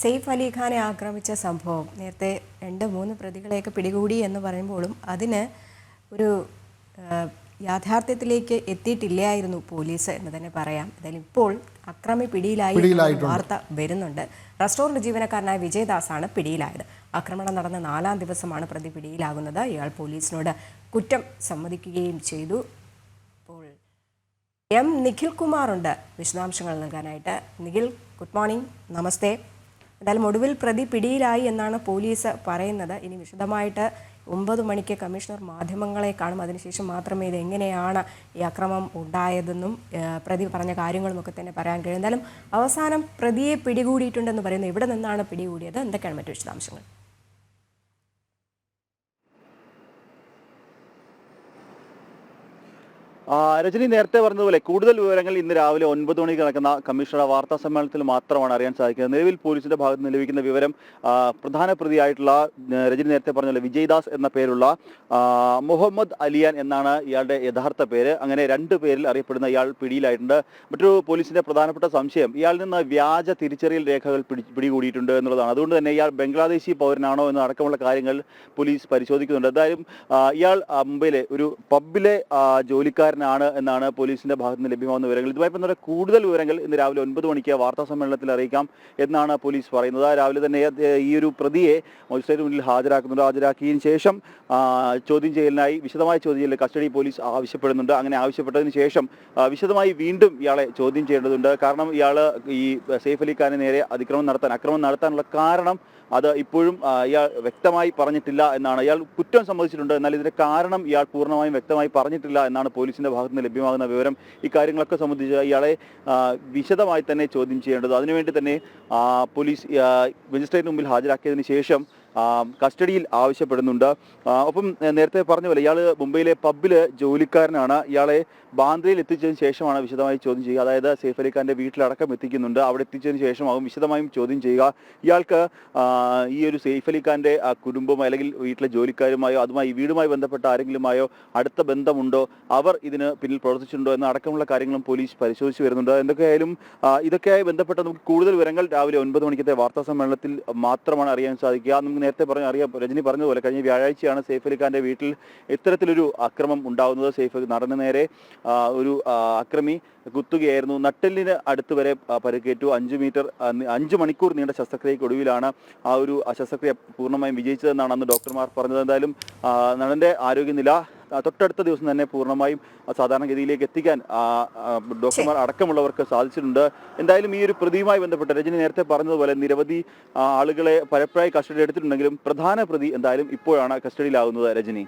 സെയ്ഫ് അലി ഖാനെ ആക്രമിച്ച സംഭവം നേരത്തെ 2-3 പ്രതികളെയൊക്കെ പിടികൂടി എന്ന് പറയുമ്പോഴും അതിന് ഒരു യാഥാർത്ഥ്യത്തിലേക്ക് എത്തിയിട്ടില്ലായിരുന്നു പോലീസ് എന്ന് തന്നെ പറയാം. എന്തായാലും ഇപ്പോൾ അക്രമി പിടിയിലായി വാർത്ത വരുന്നുണ്ട്. റെസ്റ്റോറന്റ് ജീവനക്കാരനായ വിജയദാസാണ് പിടിയിലായത്. ആക്രമണം നടന്ന 4-ാം ദിവസമാണ് പ്രതി പിടിയിലാകുന്നത്. ഇയാൾ പോലീസിനോട് കുറ്റം സമ്മതിക്കുകയും ചെയ്തു. ഇപ്പോൾ എം നിഖിൽ കുമാർ ഉണ്ട് വിശദാംശങ്ങൾ നൽകാനായിട്ട്. നിഖിൽ, ഗുഡ് മോർണിംഗ്, നമസ്തേ. എന്തായാലും ഒടുവിൽ പ്രതി പിടിയിലായി എന്നാണ് പോലീസ് പറയുന്നത്. ഇനി വിശദമായിട്ട് 9 മണിക്ക് കമ്മീഷണർ മാധ്യമങ്ങളെ കാണും. അതിനുശേഷം മാത്രമേ ഇത് എങ്ങനെയാണ് ഈ അക്രമം ഉണ്ടായതെന്നും പ്രതി പറഞ്ഞ കാര്യങ്ങളുമൊക്കെ തന്നെ പറയാൻ കഴിയും. എന്തായാലും അവസാനം പ്രതിയെ പിടികൂടിയിട്ടുണ്ടെന്ന് പറയുന്നു. ഇവിടെ നിന്നാണ് പിടികൂടിയത്? എന്തൊക്കെയാണ് മറ്റു വിശദാംശങ്ങൾ? രജനി നേരത്തെ പറഞ്ഞതുപോലെ കൂടുതൽ വിവരങ്ങൾ ഇന്ന് രാവിലെ 9 മണിക്ക് നടക്കുന്ന കമ്മീഷണറുടെ വാർത്താ സമ്മേളനത്തിൽ മാത്രമാണ് അറിയാൻ സാധിക്കുന്നത്. നിലവിൽ പോലീസിന്റെ ഭാഗത്ത് നിന്ന് ലഭിക്കുന്ന വിവരം പ്രധാന പ്രതിയായിട്ടുള്ള രജനി നേരത്തെ പറഞ്ഞ വിജയദാസ് എന്ന പേരുള്ള മുഹമ്മദ് അലിയാൻ എന്നാണ് ഇയാളുടെ യഥാർത്ഥ പേര്. അങ്ങനെ 2 പേരിൽ അറിയപ്പെടുന്ന ഇയാൾ പിടിയിലായിട്ടുണ്ട്. മറ്റൊരു പോലീസിന്റെ പ്രധാനപ്പെട്ട സംശയം ഇയാളിൽ നിന്ന് വ്യാജ തിരിച്ചറിയൽ രേഖകൾ പിടികൂടിയിട്ടുണ്ട് എന്നുള്ളതാണ്. അതുകൊണ്ട് തന്നെ ഇയാൾ ബംഗ്ലാദേശി പൗരനാണോ എന്ന അടക്കമുള്ള കാര്യങ്ങൾ പോലീസ് പരിശോധിക്കുന്നുണ്ട്. എന്തായാലും ഇയാൾ മുംബൈയിലെ ഒരു പബ്ബിലെ ജോലിക്കാരൻ ആണ് എന്നാണ് പോലീസിന്റെ ഭാഗത്ത് നിന്ന് ലഭ്യമാകുന്ന വിവരങ്ങൾ. ഇതുമായി ബന്ധപ്പെട്ട കൂടുതൽ വിവരങ്ങൾ ഇന്ന് രാവിലെ 9 മണിക്ക് വാർത്താ സമ്മേളനത്തിൽ അറിയിക്കാം എന്നാണ് പോലീസ് പറയുന്നത്. രാവിലെ തന്നെ ഈ ഒരു പ്രതിയെ മജിസ്ട്രേറ്റ് മുന്നിൽ ഹാജരാക്കുന്നുണ്ട്. ഹാജരാക്കിയതിനു ശേഷം ചോദ്യം ചെയ്യലിനായി വിശദമായ ചോദ്യം ചെയ്യൽ കസ്റ്റഡി പോലീസ് ആവശ്യപ്പെടുന്നുണ്ട്. അങ്ങനെ ആവശ്യപ്പെട്ടതിന് ശേഷം വിശദമായി വീണ്ടും ഇയാളെ ചോദ്യം ചെയ്യേണ്ടതുണ്ട്. കാരണം ഇയാൾ ഈ സെയ്ഫ് അലി ഖാനെ നേരെ അക്രമം നടത്താനുള്ള കാരണം അത് ഇപ്പോഴും ഇയാൾ വ്യക്തമായി പറഞ്ഞിട്ടില്ല എന്നാണ്. ഇയാൾ കുറ്റം സമ്മതിച്ചിട്ടുണ്ട്, എന്നാൽ ഇതിന്റെ കാരണം ഇയാൾ പൂർണ്ണമായും വ്യക്തമായി പറഞ്ഞിട്ടില്ല എന്നാണ് പോലീസിന്റെ ഭാഗത്ത് നിന്ന് ലഭ്യമാകുന്ന വിവരം. ഈ കാര്യങ്ങളൊക്കെ സംബന്ധിച്ച് ഇയാളെ വിശദമായി തന്നെ ചോദ്യം ചെയ്യേണ്ടത്. അതിനുവേണ്ടി തന്നെ പോലീസ് മജിസ്ട്രേറ്റിന് മുമ്പിൽ ഹാജരാക്കിയതിനു ശേഷം കസ്റ്റഡിയിൽ ആവശ്യപ്പെടുന്നുണ്ട്. ഒപ്പം നേരത്തെ പറഞ്ഞ പോലെ ഇയാൾ മുംബൈയിലെ പബ്ബില് ജോലിക്കാരനാണ്. ഇയാളെ ബാന്ദ്രയിൽ എത്തിച്ചതിന് ശേഷമാണ് വിശദമായി ചോദ്യം ചെയ്യുക. അതായത് സെയ്ഫ് അലി ഖാന്റെ വീട്ടിലടക്കം എത്തിക്കുന്നുണ്ട്. അവിടെ എത്തിച്ചതിന് ശേഷമാകും വിശദമായും ചോദ്യം ചെയ്യുക. ഇയാൾക്ക് ഈ ഒരു സെയ്ഫ് അലി ഖാന്റെ കുടുംബമോ അല്ലെങ്കിൽ വീട്ടിലെ ജോലിക്കാരുമായോ അതുമായി വീടുമായി ബന്ധപ്പെട്ട ആരെങ്കിലുമായോ അടുത്ത ബന്ധമുണ്ടോ, അവർ ഇതിന് പിന്നിൽ പ്രവർത്തിച്ചിട്ടുണ്ടോ എന്ന അടക്കമുള്ള കാര്യങ്ങളും പോലീസ് പരിശോധിച്ച് വരുന്നുണ്ട്. എന്തൊക്കെയായാലും ഇതൊക്കെയായി ബന്ധപ്പെട്ട നമുക്ക് കൂടുതൽ വിവരങ്ങൾ രാവിലെ 9 മണിക്കത്തെ വാർത്താ സമ്മേളനത്തിൽ മാത്രമാണ് അറിയാൻ സാധിക്കുക. നമുക്ക് നേരത്തെ രജനി പറഞ്ഞതുപോലെ കഴിഞ്ഞ വ്യാഴാഴ്ചയാണ് സെയ്ഫ് അലി ഖാന്റെ വീട്ടിൽ ഇത്തരത്തിലൊരു അക്രമം ഉണ്ടാകുന്നത്. സെയ്ഫ് നടന് നേരെ ഒരു അക്രമി കുത്തുകയായിരുന്നു. നട്ടെല്ലിന് അടുത്ത് വരെ പരിക്കേറ്റു. 5 മണിക്കൂർ നീണ്ട ശസ്ത്രക്രിയക്കൊടുവിലാണ് ആ ഒരു ശസ്ത്രക്രിയ പൂർണ്ണമായും വിജയിച്ചതെന്നാണ് അന്ന് ഡോക്ടർമാർ പറഞ്ഞത്. എന്തായാലും നടന്റെ ആരോഗ്യനില തൊട്ടടുത്ത ദിവസം തന്നെ പൂർണ്ണമായും സാധാരണഗതിയിലേക്ക് എത്തിക്കാൻ ഡോക്ടർമാർ അടക്കമുള്ളവർക്ക് സാധിച്ചിട്ടുണ്ട്. എന്തായാലും ഈ ഒരു പ്രതിയുമായി ബന്ധപ്പെട്ട് രജനി നേരത്തെ പറഞ്ഞതുപോലെ നിരവധി ആളുകളെ പരപ്പരായി കസ്റ്റഡി എടുത്തിട്ടുണ്ടെങ്കിലും പ്രധാന പ്രതി എന്തായാലും ഇപ്പോഴാണ് കസ്റ്റഡിയിലാവുന്നത്. രജനി.